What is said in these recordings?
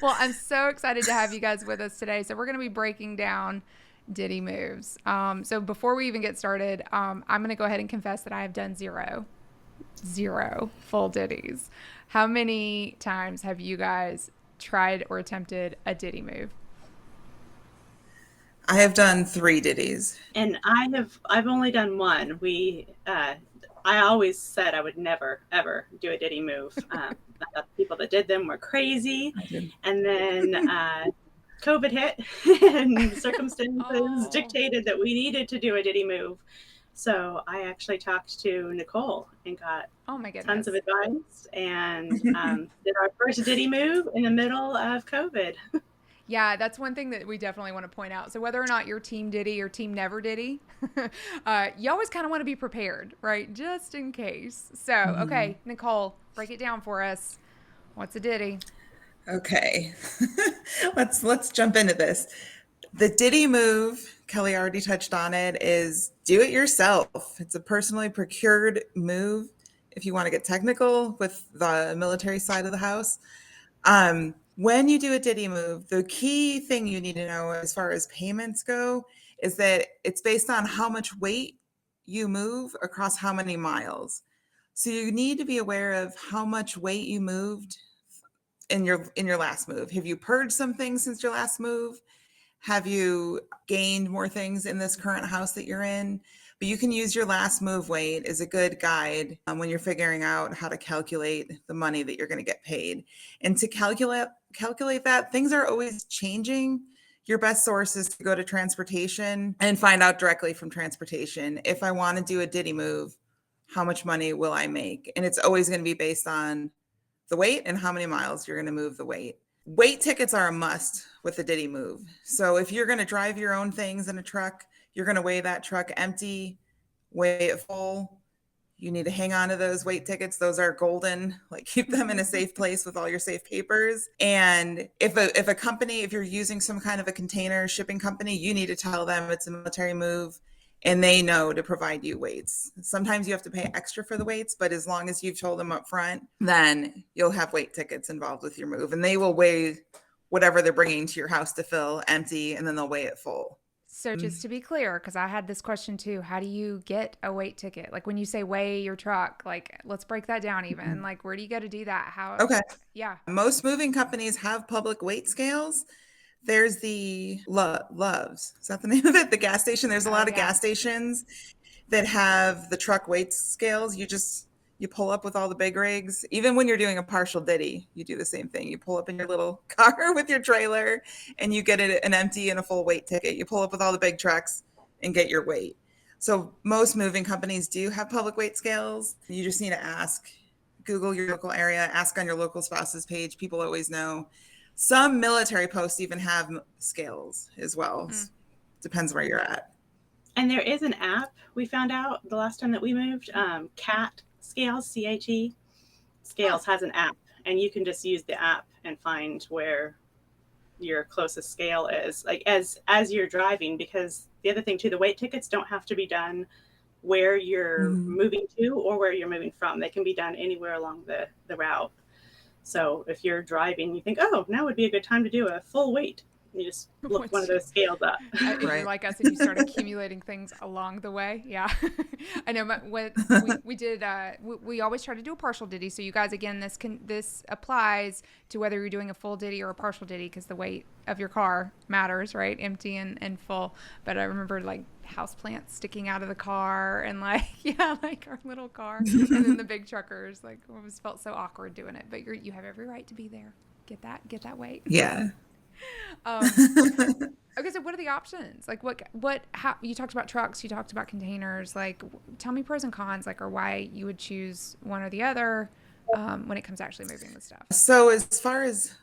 Well, I'm so excited to have you guys with us today. So we're going to be breaking down Diddy moves. So before we even get started, I'm going to go ahead and confess that I have done zero full Diddies. How many times have you guys tried or attempted a Diddy move? I have done 3 ditties. And I've only done one. I always said I would never ever do a Diddy move. I thought the people that did them were crazy, I did. and then COVID hit, and circumstances Oh, dictated that we needed to do a Diddy move. So I actually talked to Nicole and got oh my tons of goodness. advice, and did our first Diddy move in the middle of COVID. Yeah, that's one thing that we definitely want to point out. So whether or not you're team Diddy or team never Diddy, you always kind of want to be prepared, right? Just in case. So, Mhm. okay, Nicole, break it down for us. What's a Diddy? Okay. Let's jump into this. The Diddy move, Kelly already touched on it, is do it yourself. It's a personally procured move if you want to get technical with the military side of the house. When you do a Diddy move, the key thing you need to know as far as payments go is that it's based on how much weight you move across how many miles. So you need to be aware of how much weight you moved in your last move. Have you purged some things since your last move? Have you gained more things in this current house that you're in? But you can use your last move weight as a good guide when you're figuring out how to calculate the money that you're going to get paid. And to calculate that, things are always changing. Your best source is to go to transportation and find out directly from transportation. If I want to do a Diddy move, how much money will I make? And it's always going to be based on the weight and how many miles you're going to move the weight. Weight tickets are a must with the Diddy move. So if you're going to drive your own things in a truck, you're going to weigh that truck empty, weigh it full. You need to hang on to those weight tickets. Those are golden. Like keep them in a safe place with all your safe papers. And if a company, if you're using some kind of a container shipping company, you need to tell them it's a military move and they know to provide you weights. Sometimes you have to pay extra for the weights, but as long as you've told them up front, then you'll have weight tickets involved with your move and they will weigh whatever they're bringing to your house to fill empty and then they'll weigh it full. So just to be clear, because I had this question too, how do you get a weight ticket? Like when you say weigh your truck, like let's break that down even. Like where do you go to do that? How? Okay. Yeah. Most moving companies have public weight scales. There's the Loves. Is that the name of it? The gas station. There's a Oh lot of yeah. gas stations that have the truck weight scales. You pull up with all the big rigs. Even when you're doing a partial Ditty, you do the same thing. You pull up in your little car with your trailer and you get an empty and a full weight ticket. You pull up with all the big trucks and get your weight. So most moving companies do have public weight scales. You just need to ask. Google your local area, ask on your local spouse's page. People always know. Some military posts even have scales as well. Mm. Depends where you're at. And there is an app we found out the last time that we moved. Cat Scales, CHE Huh. Scales has an app, and you can just use the app and find where your closest scale is, like as you're driving. Because the other thing too, the weight tickets don't have to be done where you're Mm-hmm. moving to or where you're moving from. They can be done anywhere along the route. So if you're driving, you think, oh, now would be a good time to do a full weight. You just look one of Once you, those scales up. if you're Right. like us and you start accumulating things along the way, yeah. I know. What we did, we always try to do a partial Ditty. So you guys, again, this applies to whether you're doing a full Ditty or a partial Ditty because the weight of your car matters, right? Empty and full. But I remember like house plants sticking out of the car and like yeah, like our little car, and then the big truckers. Like it was felt so awkward doing it, but you have every right to be there. Get that weight. Yeah. Um, Okay, so what are the options? Like, how you talked about trucks, you talked about containers. Like, tell me pros and cons, like, or why you would choose one or the other when it comes to actually moving the stuff. So as far as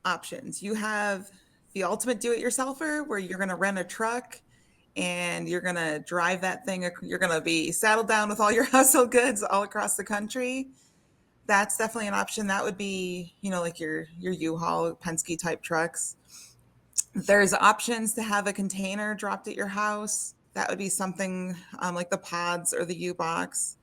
options, you have the ultimate do-it-yourselfer where you're going to rent a truck and you're going to drive that thing. You're going to be saddled down with all your household goods all across the country. That's definitely an option. That would be, like your U-Haul, Penske type trucks. There's options to have a container dropped at your house. That would be something like the pods or the U-Box.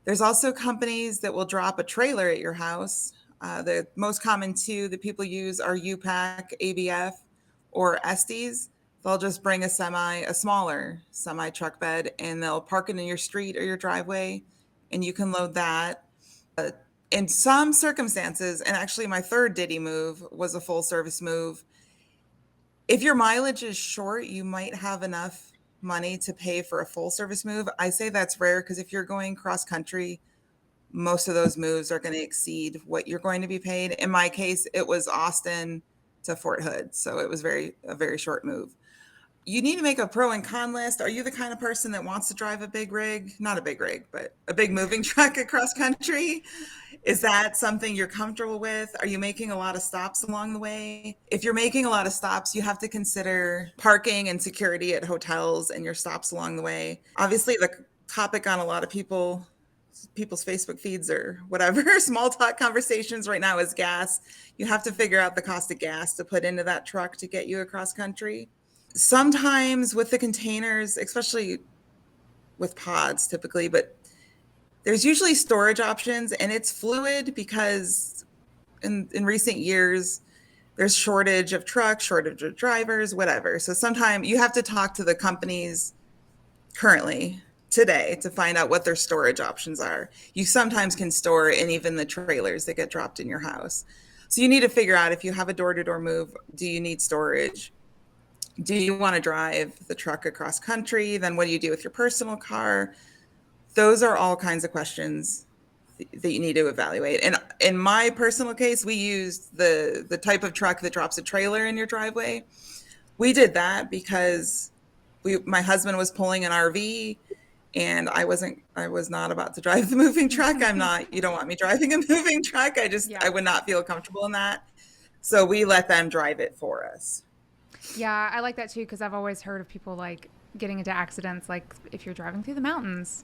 There's also companies that will drop a trailer at your house. The most common two that people use are Unpack, ABF, or Estes. They'll just bring a smaller semi truck bed, and they'll park it in your street or your driveway, and you can load that. In some circumstances, and actually my third DITY move was a full service move. If your mileage is short, you might have enough money to pay for a full service move. I say that's rare because if you're going cross country, most of those moves are going to exceed what you're going to be paid. In my case, it was Austin to Fort Hood, so it was a very short move. You need to make a pro and con list. Are you the kind of person that wants to drive a big rig? Not a big rig, but a big moving truck across country? Is that something you're comfortable with? Are you making a lot of stops along the way? If you're making a lot of stops, you have to consider parking and security at hotels and your stops along the way. Obviously, the topic on a lot of people's Facebook feeds or whatever, small talk conversations right now is gas. You have to figure out the cost of gas to put into that truck to get you across country. Sometimes with the containers, especially with pods typically, but there's usually storage options, and it's fluid because in recent years, there's shortage of trucks, shortage of drivers, whatever. So sometimes you have to talk to the companies currently today to find out what their storage options are. You sometimes can store in even the trailers that get dropped in your house. So you need to figure out if you have a door-to-door move, do you need storage? Do you want to drive the truck across country? Then what do you do with your personal car? Those are all kinds of questions that you need to evaluate. And in my personal case, we used the type of truck that drops a trailer in your driveway. We did that because my husband was pulling an RV, and I was not about to drive the moving truck. You don't want me driving a moving truck. I would not feel comfortable in that. So we let them drive it for us. Yeah, I like that too, because I've always heard of people like getting into accidents, like if you're driving through the mountains,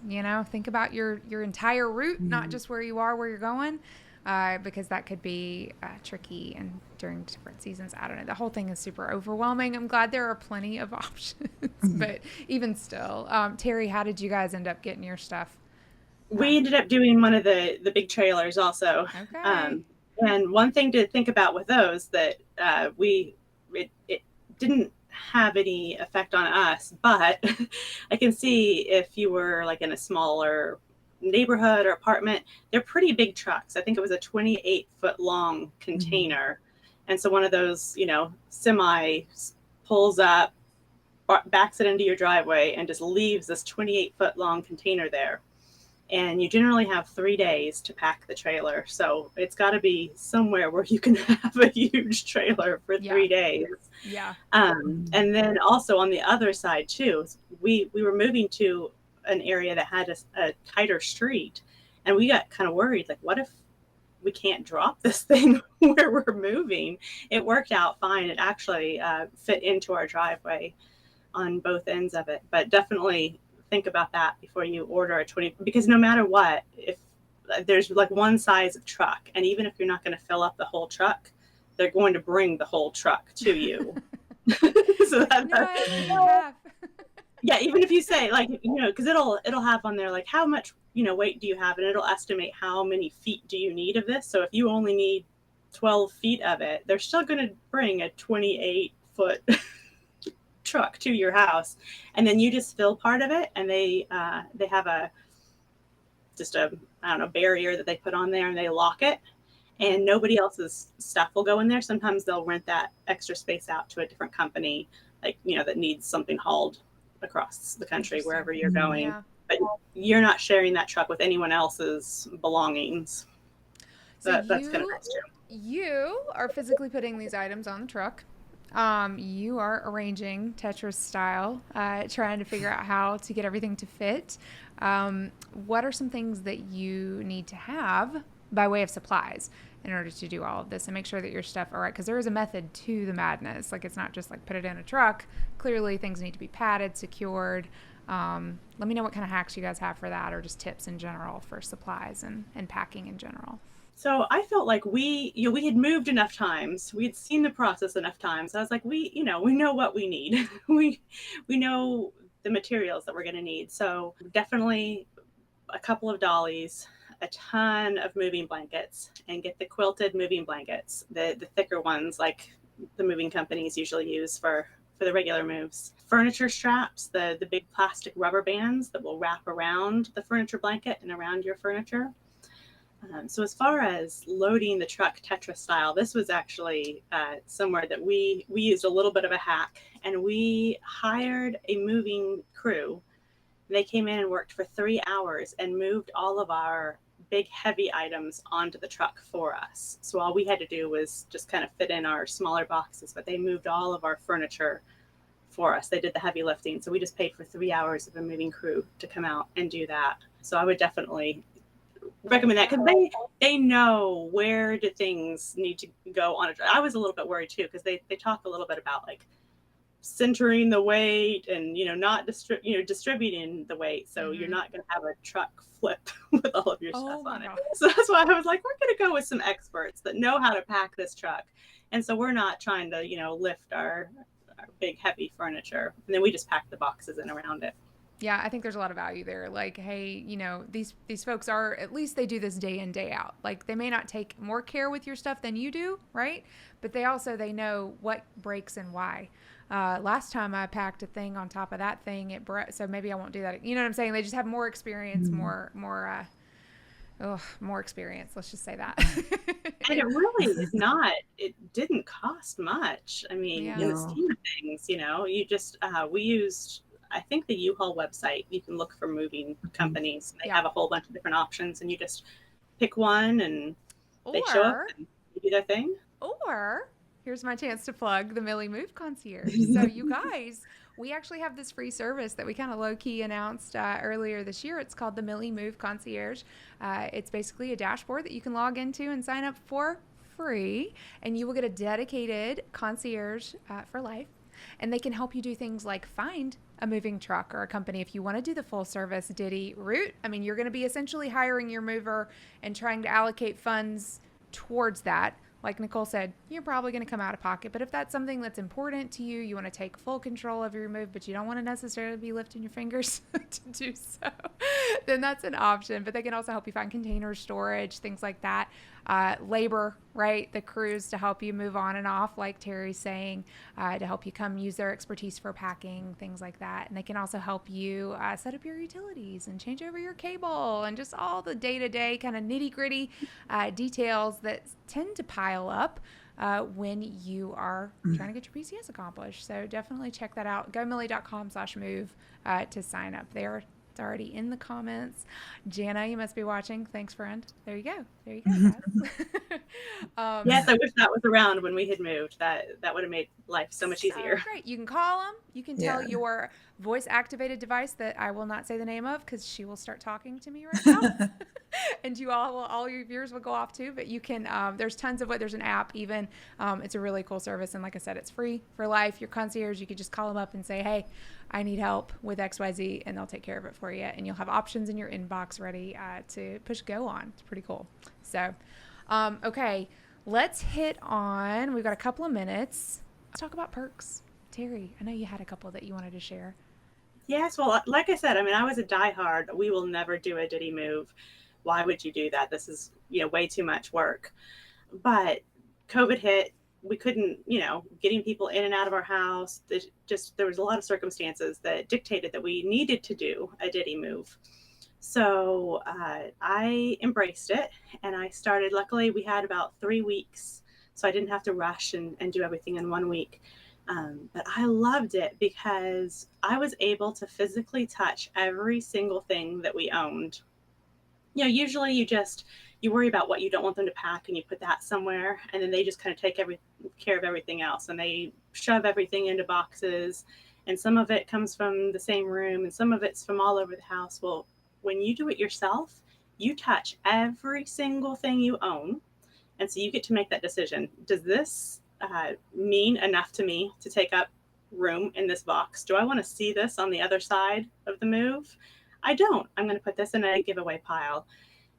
think about your entire route, not just where you're going, because that could be tricky and during different seasons. I don't know. The whole thing is super overwhelming. I'm glad there are plenty of options, but even still, Terri, how did you guys end up getting your stuff? We ended up doing one of the big trailers also. Okay. And one thing to think about with those that it didn't have any effect on us, but I can see if you were like in a smaller neighborhood or apartment, they're pretty big trucks. I think it was a 28-foot long container. And so one of those, semi pulls up, backs it into your driveway, and just leaves this 28-foot long container there. And you generally have 3 days to pack the trailer. So it's got to be somewhere where you can have a huge trailer for 3 days. Yeah. And then also on the other side too, we were moving to an area that had a tighter street, and we got kind of worried, like, what if we can't drop this thing where we're moving? It worked out fine. It actually fit into our driveway on both ends of it, but definitely think about that before you order a 20, because no matter what, if there's like one size of truck, and even if you're not going to fill up the whole truck, they're going to bring the whole truck to you. So yeah, even if you say like, because it'll have on there like how much weight do you have, and it'll estimate how many feet do you need of this. So if you only need 12 feet of it, they're still going to bring a 28-foot truck to your house, and then you just fill part of it, and they have a barrier that they put on there, and they lock it, and nobody else's stuff will go in there. Sometimes they'll rent that extra space out to a different company, like that needs something hauled across the country wherever you're going. Yeah. But you're not sharing that truck with anyone else's belongings. So that's kind of nice too. You are physically putting these items on the truck. You are arranging Tetris style, trying to figure out how to get everything to fit. What are some things that you need to have by way of supplies in order to do all of this and make sure that your stuff are right? Because there is a method to the madness. Like, it's not just like put it in a truck. Clearly things need to be padded, secured. Let me know what kind of hacks you guys have for that, or just tips in general for supplies and packing in general. So I felt like we had moved enough times. We had seen the process enough times. I was like, we know what we need. we know the materials that we're going to need. So definitely a couple of dollies, a ton of moving blankets and get the quilted moving blankets, the thicker ones like the moving companies usually use for the regular moves. Furniture straps, the big plastic rubber bands that will wrap around the furniture blanket and around your furniture. So as far as loading the truck Tetra style, this was actually somewhere that we used a little bit of a hack, and we hired a moving crew. They came in and worked for 3 hours and moved all of our big heavy items onto the truck for us. So all we had to do was just kind of fit in our smaller boxes, but they moved all of our furniture for us. They did the heavy lifting. So we just paid for 3 hours of a moving crew to come out and do that. So I would definitely recommend that, because they know where do things need to go on a truck. I was a little bit worried too, because they talk a little bit about like centering the weight and not distributing the weight, so you're not going to have a truck flip with all of your stuff on it. So that's why I was like, we're going to go with some experts that know how to pack this truck, and so we're not trying to lift our big heavy furniture, and then we just pack the boxes in around it. Yeah, I think there's a lot of value there. Like, hey, these folks are, at least they do this day in, day out. Like, they may not take more care with your stuff than you do, right? But they know what breaks and why. Last time I packed a thing on top of that thing, it broke. So maybe I won't do that. You know what I'm saying? They just have more experience, more experience. Let's just say that. And it really is not. It didn't cost much. I mean, in the scheme of things, you just we used, I think, the U-Haul website. You can look for moving companies. They have a whole bunch of different options, and you just pick one, and they show up and do their thing. Or here's my chance to plug the MILLIE Move Concierge. So you guys, we actually have this free service that we kind of low-key announced earlier this year. It's called the MILLIE Move Concierge. It's basically a dashboard that you can log into and sign up for free, and you will get a dedicated concierge for life. And they can help you do things like find a moving truck or a company if you want to do the full service DITY route. I mean, you're going to be essentially hiring your mover and trying to allocate funds towards that. Like Nicole said, you're probably going to come out of pocket. But if that's something that's important to you, you want to take full control of your move, but you don't want to necessarily be lifting your fingers to do so, then that's an option. But they can also help you find container storage, things like that. Labor, right? The crews to help you move on and off, like Terry's saying, to help you come use their expertise for packing, things like that. And they can also help you set up your utilities and change over your cable and just all the day-to-day kind of nitty-gritty details that tend to pile up when you are trying to get your PCS accomplished. So definitely check that out. GoMillie.com/move to sign up there. It's already in the comments. Jana, you must be watching. Thanks, friend. There you go. There you go, guys. Yes, I wish that was around when we had moved. That would have made life so much easier. Great. You can call them. You can tell your voice-activated device that I will not say the name of because she will start talking to me right now. And all your viewers will go off too. But you can, there's tons of there's an app even. It's a really cool service. And like I said, it's free for life. Your concierge, you could just call them up and say, hey, I need help with XYZ, and they'll take care of it for you. And you'll have options in your inbox ready to push go on. It's pretty cool. So, okay, let's hit on, we've got a couple of minutes. Let's talk about perks. Terri, I know you had a couple that you wanted to share. Yes, well, like I said, I mean, I was a diehard. We will never do a DITY move. Why would you do that? This is, way too much work. But COVID hit. We couldn't, getting people in and out of our house. There was a lot of circumstances that dictated that we needed to do a DITY move. So I embraced it, and I started. Luckily, we had about 3 weeks, so I didn't have to rush and do everything in 1 week. But I loved it because I was able to physically touch every single thing that we owned. Usually you worry about what you don't want them to pack, and you put that somewhere, and then they just kind of take care of everything else, and they shove everything into boxes, and some of it comes from the same room, and some of it's from all over the house. Well, when you do it yourself, you touch every single thing you own, and so you get to make that decision. Does this mean enough to me to take up room in this box? Do I want to see this on the other side of the move? I don't. I'm going to put this in a giveaway pile.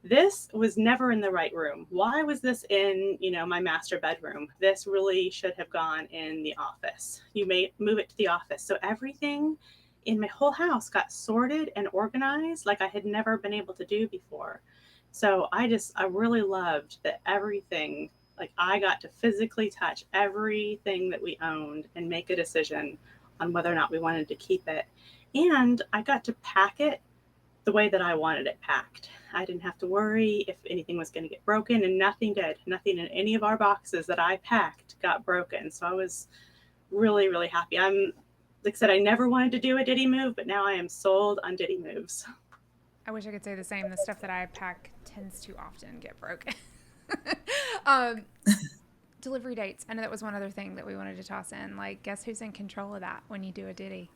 This was never in the right room. Why was this in, my master bedroom? This really should have gone in the office. You may move it to the office. So everything in my whole house got sorted and organized like I had never been able to do before. So I really loved that everything, like I got to physically touch everything that we owned and make a decision on whether or not we wanted to keep it. And I got to pack it the way that I wanted it packed. I didn't have to worry if anything was going to get broken, and nothing did. Nothing in any of our boxes that I packed got broken. So I was really, really happy. Like I said, I never wanted to do a Ditty move, but now I am sold on Ditty moves. I wish I could say the same. The stuff that I pack tends to often get broken. um, delivery dates. I know that was one other thing that we wanted to toss in. Like, guess who's in control of that when you do a Ditty?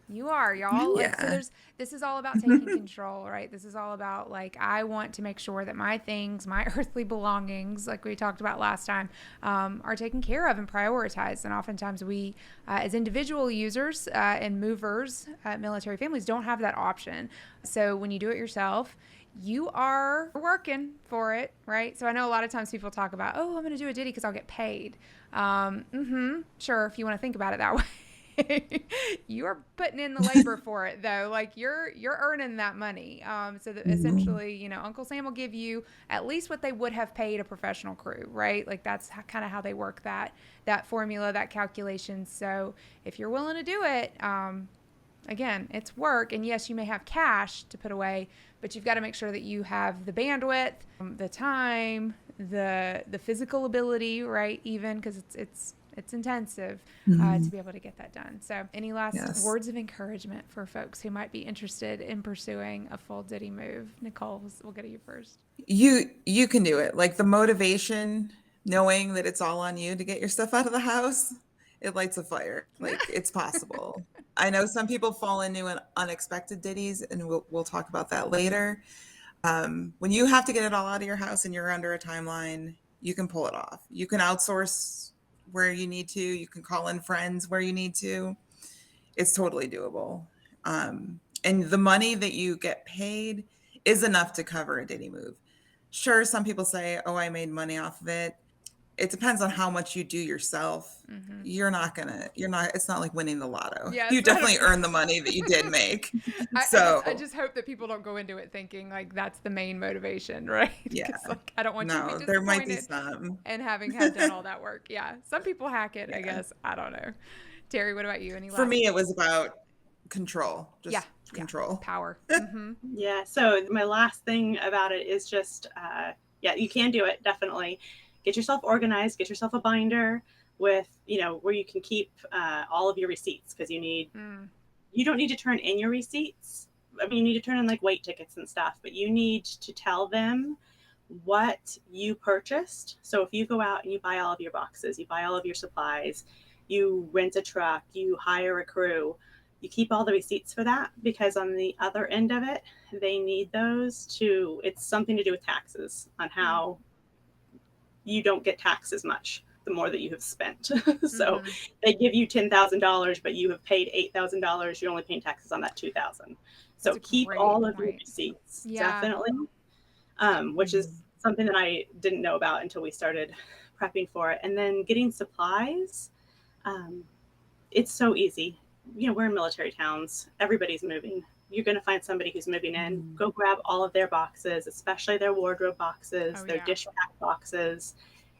You are, y'all. Like, so this is all about taking control, right? This is all about, like, I want to make sure that my things, my earthly belongings, like we talked about last time, are taken care of and prioritized. And oftentimes we, as individual users and movers, military families, don't have that option. So when you do it yourself, you are working for it, right? So I know a lot of times people talk about, oh, I'm going to do a Ditty because I'll get paid. Sure, if you want to think about it that way. You're putting in the labor for it, though. Like you're earning that money. So that essentially, you know, Uncle Sam will give you at least what they would have paid a professional crew, right? Like that's kind of how they work that formula, that calculation. So if you're willing to do it, again, it's work, and yes, you may have cash to put away, but you've got to make sure that you have the bandwidth, the time, the physical ability, right? Even because it's intensive to be able to get that done. So any last words of encouragement for folks who might be interested in pursuing a full Ditty move? Nicole, we'll go to you first. You can do it. Like the motivation, knowing that it's all on you to get your stuff out of the house, it lights a fire. Like it's possible. I know some people fall into unexpected ditties, and we'll talk about that later. When you have to get it all out of your house and you're under a timeline, you can pull it off. You can outsource where you need to. You can call in friends where you need to. It's totally doable. And the money that you get paid is enough to cover a Ditty move. Sure, some people say, oh, I made money off of it. It depends on how much you do yourself. It's not like winning the lotto. Yeah, you definitely earn the money that you did make. I just hope that people don't go into it thinking like that's the main motivation, right? Yeah. Like, I don't want you to be disappointed there might be some. and having had done all that work. Yeah. Some people hack it, I guess. I don't know. Terri, what about you? For me, it was about control. Control. Power. Yeah. So my last thing about it is just, you can do it. Definitely. Get yourself organized, get yourself a binder with, where you can keep all of your receipts, because you don't need to turn in your receipts. I mean, you need to turn in like weight tickets and stuff, but you need to tell them what you purchased. So if you go out and you buy all of your boxes, you buy all of your supplies, you rent a truck, you hire a crew, you keep all the receipts for that, because on the other end of it, they need those it's something to do with taxes, on how you don't get taxed as much the more that you have spent. So they give you $10,000, but you have paid $8,000. You're only paying taxes on that $2,000. So keep all of your receipts, definitely, which is something that I didn't know about until we started prepping for it. And then getting supplies. It's so easy. We're in military towns. Everybody's moving. You're going to find somebody who's moving in. Go grab all of their boxes, especially their wardrobe boxes, their dish pack boxes,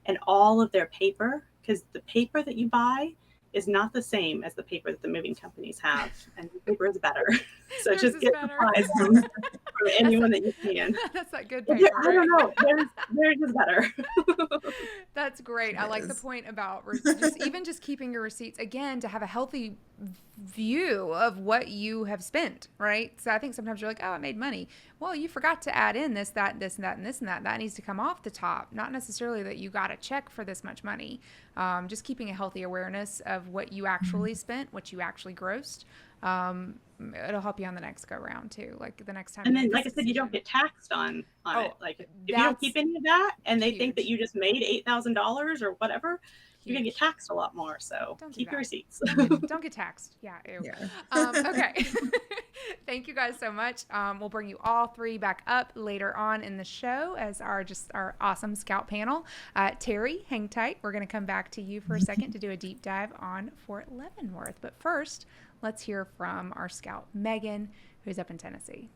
and all of their paper, because the paper that you buy is not the same as the paper that the moving companies have, and the paper is better. So just get supplies from anyone that you can. That's that good paper. I don't know. They're just better. That's great. I like the point about just keeping your receipts, again, to have a healthy view of what you have spent, right? So I think sometimes you're like, oh, I made money. Well, you forgot to add in this, that, this, and that, and this, and that. That needs to come off the top. Not necessarily that you got a check for this much money. Just keeping a healthy awareness of what you actually spent, what you actually grossed. It'll help you on the next go round too. Like the next time. And then, like I said, you don't get taxed on it. Like if you don't keep any of that, and they think that you just made $8,000 or whatever, you're gonna get taxed a lot more. So keep your receipts. Don't get taxed. Yeah. Okay. Thank you guys so much. We'll bring you all three back up later on in the show as our awesome scout panel. Terri, hang tight. We're gonna come back to you for a second to do a deep dive on Fort Leavenworth. But first, let's hear from our scout, Megan, who's up in Tennessee.